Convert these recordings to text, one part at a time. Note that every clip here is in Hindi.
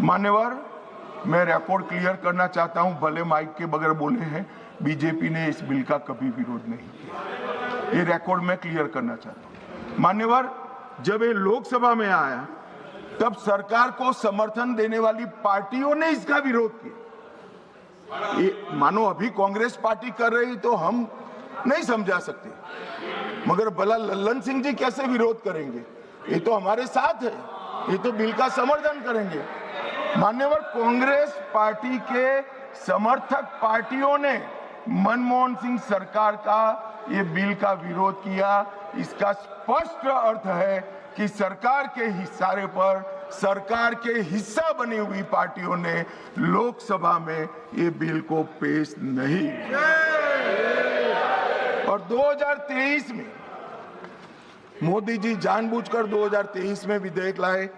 मान्यवर, मैं रिकॉर्ड क्लियर करना चाहता हूं, भले माइक के बगैर बोले हैं, बीजेपी ने इस बिल का कभी विरोध नहीं किया। ये रिकॉर्ड मैं क्लियर करना चाहता हूं। मान्यवर, जब ये लोकसभा में आया तब सरकार को समर्थन देने वाली पार्टियों ने इसका विरोध किया। ये मानो अभी कांग्रेस पार्टी कर रही तो हम नहीं समझा सकते, मगर भला लल्लन सिंह जी कैसे विरोध करेंगे? ये तो हमारे साथ है, ये तो बिल का समर्थन करेंगे। मान्यवर, कांग्रेस पार्टी के समर्थक पार्टियों ने मनमोहन सिंह सरकार का ये बिल का विरोध किया। इसका स्पष्ट अर्थ है कि सरकार के इशारे पर सरकार के हिस्सा बनी हुई पार्टियों ने लोकसभा में ये बिल को पेश नहीं किया। और 2023 में मोदी जी जानबूझकर 2023 में विधेयक लाए।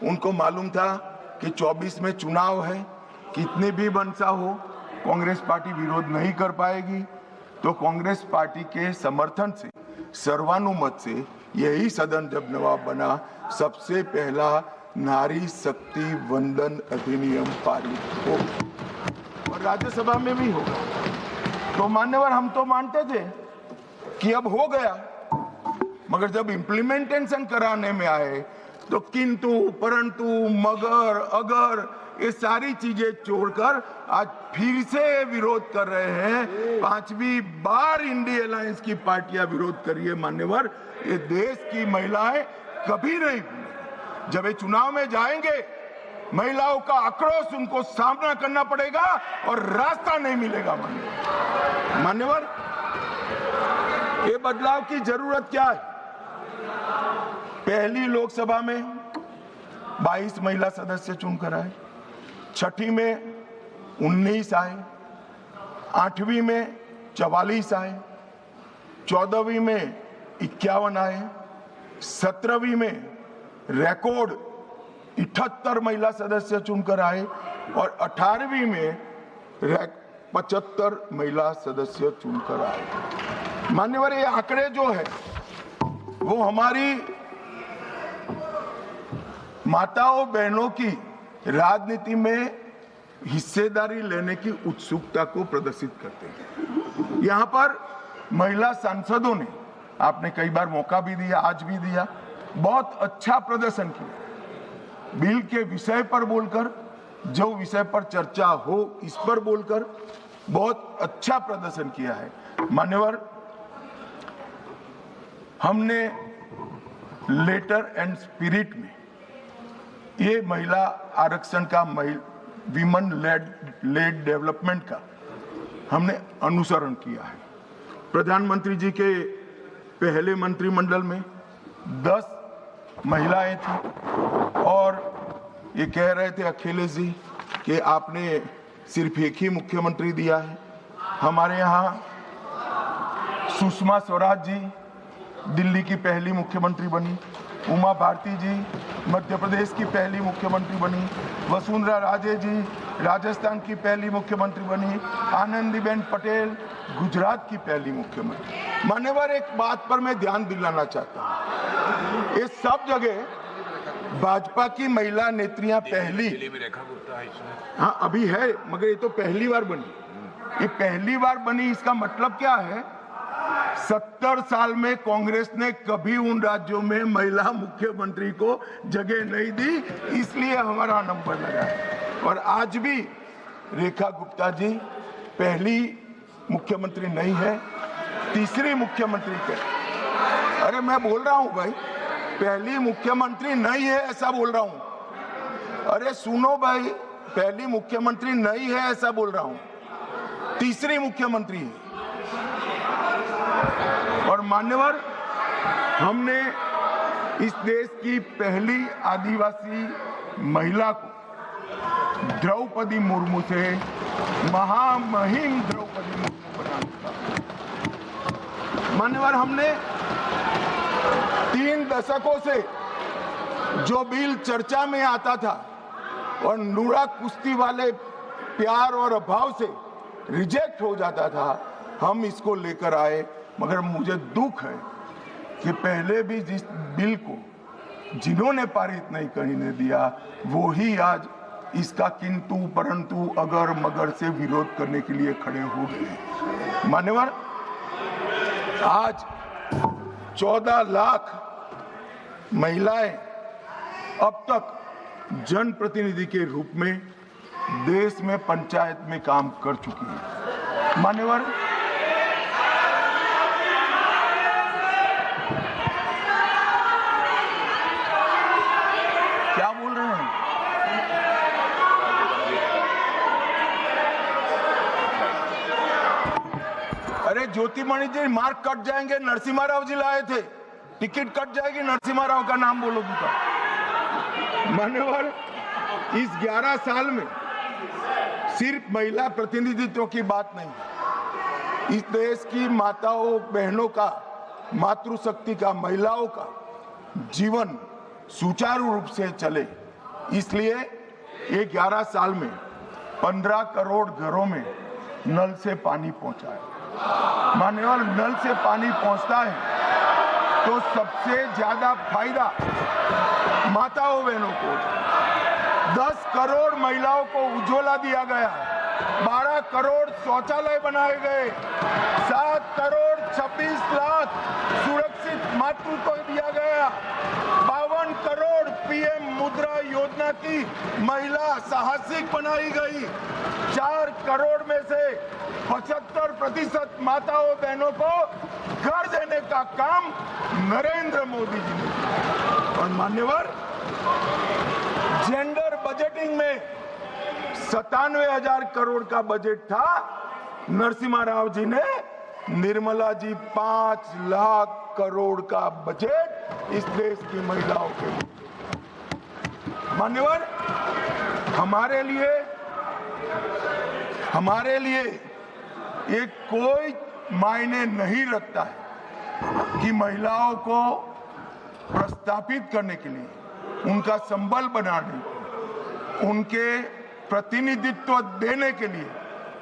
उनको मालूम था कि 24 में चुनाव है, कितनी भी मनसा हो कांग्रेस पार्टी विरोध नहीं कर पाएगी। तो कांग्रेस पार्टी के समर्थन से सर्वानुमत से यही सदन जब नवाब बना, सबसे पहला नारी शक्ति वंदन अधिनियम पारित हो और राज्यसभा में भी होगा। तो मान्यवर, हम तो मानते थे कि अब हो गया, मगर जब इम्प्लीमेंटेशन कराने में आए तो किंतु परंतु मगर अगर ये सारी चीजें छोड़कर आज फिर से विरोध कर रहे हैं। पांचवी बार इंडिया अलायंस की पार्टियां विरोध कर रही है। मान्यवर, ये देश की महिलाएं कभी नहीं भूलेंगी। जब ये चुनाव में जाएंगे, महिलाओं का आक्रोश उनको सामना करना पड़ेगा और रास्ता नहीं मिलेगा। मान्यवर, ये बदलाव की जरूरत क्या है? पहली लोकसभा में 22 महिला सदस्य चुनकर आए, छठी में 19 आए, 8वीं में 44 आए, 14वीं में 51 आए, 17वीं में रिकॉर्ड 78 महिला सदस्य चुनकर आए और 18वीं में 75 महिला सदस्य चुनकर आए। मान्यवर, ये आंकड़े जो है वो हमारी माताओं बहनों की राजनीति में हिस्सेदारी लेने की उत्सुकता को प्रदर्शित करते हैं। यहाँ पर महिला सांसदों ने, आपने कई बार मौका भी दिया, आज भी दिया, बहुत अच्छा प्रदर्शन किया। बिल के विषय पर बोलकर, जो विषय पर चर्चा हो इस पर बोलकर बहुत अच्छा प्रदर्शन किया है। मान्यवर, हमने लेटर एंड स्पिरिट में ये महिला आरक्षण का, विमेन लेड डेवलपमेंट का हमने अनुसरण किया है। प्रधानमंत्री जी के पहले मंत्रिमंडल में 10 महिलाएं थी और ये कह रहे थे अखिलेश जी कि आपने सिर्फ एक ही मुख्यमंत्री दिया है। हमारे यहाँ सुषमा स्वराज जी दिल्ली की पहली मुख्यमंत्री बनी, उमा भारती जी मध्य प्रदेश की पहली मुख्यमंत्री बनी, वसुंधरा राजे जी राजस्थान की पहली मुख्यमंत्री बनी, आनंदीबेन पटेल गुजरात की पहली मुख्यमंत्री। मान्यवर, एक बात पर मैं ध्यान दिलाना चाहता हूँ, ये सब जगह भाजपा की महिला नेत्रियां पहली, हाँ अभी है, मगर ये तो पहली बार बनी। ये पहली बार बनी, इसका मतलब क्या है? 70 साल में कांग्रेस ने कभी उन राज्यों में महिला मुख्यमंत्री को जगह नहीं दी, इसलिए हमारा नंबर लगा। और आज भी रेखा गुप्ता जी पहली मुख्यमंत्री नहीं है, तीसरी मुख्यमंत्री के। अरे मैं बोल रहा हूं भाई, पहली मुख्यमंत्री नहीं है ऐसा बोल रहा हूं। अरे सुनो भाई, पहली मुख्यमंत्री नहीं है ऐसा बोल रहा हूं, तीसरी मुख्यमंत्री है। और मान्यवर, हमने इस देश की पहली आदिवासी महिला को द्रौपदी मुर्मू से महामहिम द्रौपदी मुर्मू बना दिया। मान्यवर, हमने 3 दशकों से जो बिल चर्चा में आता था और नूरा कुश्ती वाले प्यार और अभाव से रिजेक्ट हो जाता था, हम इसको लेकर आए। मगर मुझे दुख है कि पहले भी जिस बिल को जिन्होंने पारित नहीं करने दिया, वो ही आज इसका किंतु परंतु अगर मगर से विरोध करने के लिए खड़े हो गए। मान्यवर, आज 14 लाख महिलाएं अब तक जनप्रतिनिधि के रूप में देश में पंचायत में काम कर चुकी है। मान्यवर, क्या बोल रहे हैं? अरे ज्योतिमणि जी, मार्क कट जाएंगे। नरसिम्हा राव जी लाए थे, टिकट कट जाएगी, नरसिम्हा राव का नाम बोलोगी तो। मान्यवर, इस 11 साल में सिर्फ महिला प्रतिनिधित्व की बात नहीं, इस देश की माताओं बहनों का, मातृशक्ति का, महिलाओं का जीवन सुचारू रूप से चले, इसलिए ये 11 साल में 15 करोड़ घरों में नल से पानी पहुंचा है। मान्यवर, नल से पानी पहुंचता है तो सबसे ज्यादा फायदा माताओं बहनों को। 10 करोड़ महिलाओं को उज्ज्वला दिया गया, 12 करोड़ शौचालय बनाए गए, 7 करोड़ 26 लाख सुरक्षित मातृत्व दिया गया, 52 करोड़ पीएम मुद्रा योजना की महिला साहसिक बनाई गई, 4 करोड़ में से 75% माताओं बहनों को घर देने का काम नरेंद्र मोदी जी ने। और मान्यवर, जेंडर बजटिंग में 97,000 करोड़ का बजट था, नरसिम्हा राव जी ने, निर्मला जी 5 लाख करोड़ का बजट इस देश की महिलाओं के लिए। मान्यवर, हमारे लिए ये कोई मायने नहीं रखता है कि महिलाओं को प्रस्थापित करने के लिए, उनका संबल बनाने, उनके प्रतिनिधित्व देने के लिए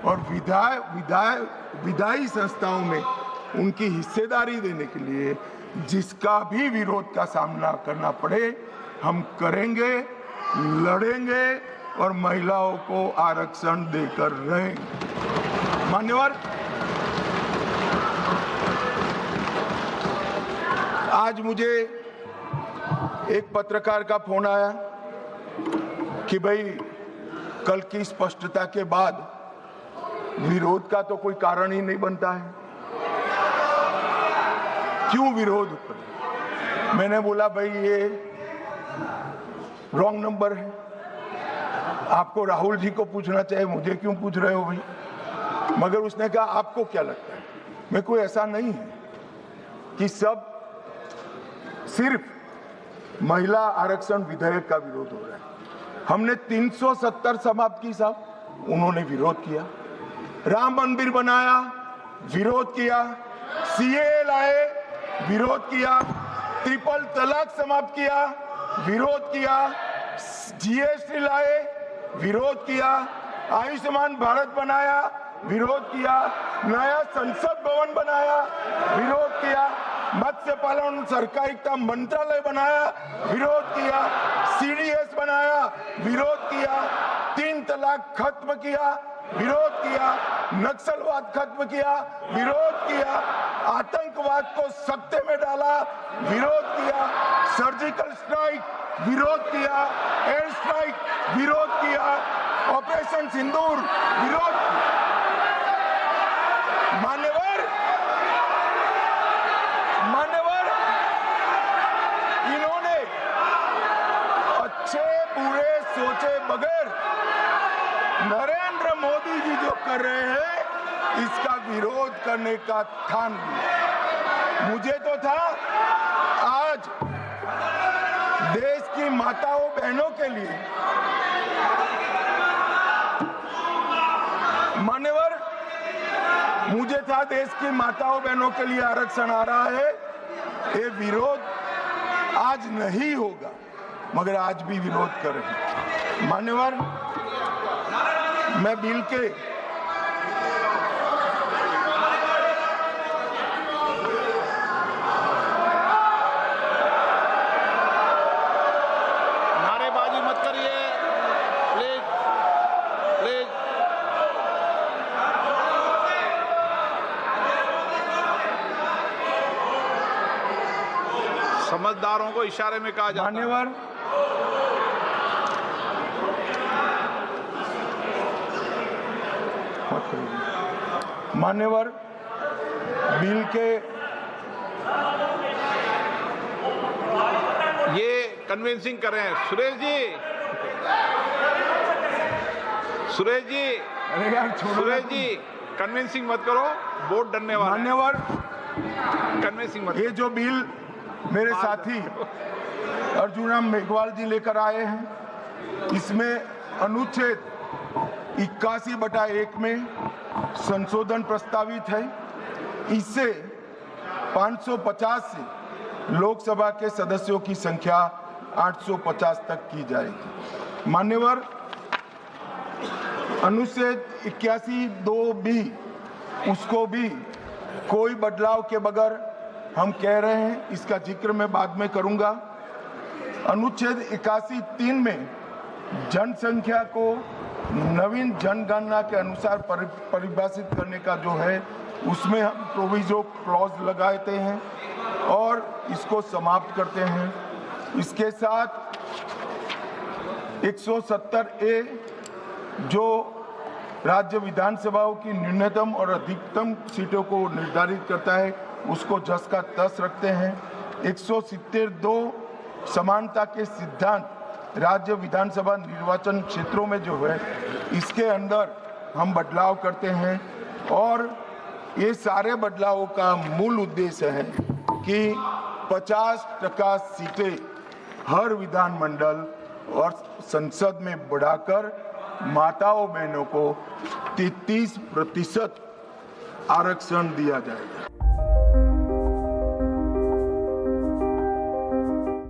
और विधायी संस्थाओं में उनकी हिस्सेदारी देने के लिए जिसका भी विरोध का सामना करना पड़े, हम करेंगे, लड़ेंगे और महिलाओं को आरक्षण देकर रहेंगे। मान्यवर, आज मुझे एक पत्रकार का फोन आया कि भाई कल की स्पष्टता के बाद विरोध का तो कोई कारण ही नहीं बनता है, क्यों विरोध करें? मैंने बोला भाई ये रॉन्ग नंबर है, आपको राहुल जी को पूछना चाहिए, मुझे क्यों पूछ रहे हो भाई? मगर उसने कहा आपको क्या लगता है? मैं कोई ऐसा नहीं है कि सब सिर्फ महिला आरक्षण विधेयक का विरोध हो रहा है। हमने 370 समाप्त की साहब, उन्होंने विरोध किया। राम मंदिर बनाया, विरोध किया। सीए लाए, विरोध किया। ट्रिपल तलाक समाप्त किया, विरोध किया। जीएसटी लाए, विरोध किया। आयुष्मान भारत बनाया, विरोध किया। नया संसद भवन बनाया, विरोध किया। मत्स्य पालन सहकारिता मंत्रालय बनाया, विरोध किया। सीडीएस बनाया, विरोध किया। 3 तलाक खत्म किया, विरोध किया। नक्सलवाद खत्म किया, विरोध किया। आतंकवाद को सत्ते में डाला, विरोध किया। सर्जिकल स्ट्राइक, विरोध किया। एयर स्ट्राइक, विरोध किया। ऑपरेशन सिंदूर, विरोध किया। मान्यवर, इन्होंने अच्छे बुरे सोचे बगैर नरेंद्र मोदी जी जो कर रहे हैं इसका विरोध करने का ठान लिया। मुझे तो था आज देश की माताओं बहनों के लिए, मान्यवर, मुझे था देश की माताओं बहनों के लिए आरक्षण आ रहा है, ये विरोध आज नहीं होगा, मगर आज भी विरोध कर रहे हैं। मान्यवर, मैं बिल के नारेबाजी मत करिए प्लीज। मतदारों को इशारे में कहा जाता है। मान्यवर, मान्यवर, बिल के ये कन्विंसिंग कर रहे हैं सुरेश जी। सुरेश जी, अरे यार छोड़ो। सुरेश जी कन्विंसिंग मत करो, वोट डरने वाला है। मान्यवर, कन्विंसिंग मत ये जो बिल मेरे साथी अर्जुनराम मेघवाल जी लेकर आए हैं, इसमें अनुच्छेद 81/1 में संशोधन प्रस्तावित है। इससे 550 से लोकसभा के सदस्यों की संख्या 850 तक की जाएगी। मान्यवर, अनुच्छेद 81(2)(b) उसको भी कोई बदलाव के बगैर हम कह रहे हैं, इसका जिक्र मैं बाद में करूंगा। अनुच्छेद 81(3) में जनसंख्या को नवीन जनगणना के अनुसार परिभाषित करने का जो है, उसमें हम प्रोविजो क्लॉज लगाते हैं और इसको समाप्त करते हैं। इसके साथ 170A जो राज्य विधानसभाओं की न्यूनतम और अधिकतम सीटों को निर्धारित करता है, उसको 10 का 10 रखते हैं। 170(2) समानता के सिद्धांत राज्य विधानसभा निर्वाचन क्षेत्रों में जो है, इसके अंदर हम बदलाव करते हैं। और ये सारे बदलावों का मूल उद्देश्य है कि 50% सीटें हर विधानमंडल और संसद में बढ़ाकर माताओं बहनों को 33% आरक्षण दिया जाएगा।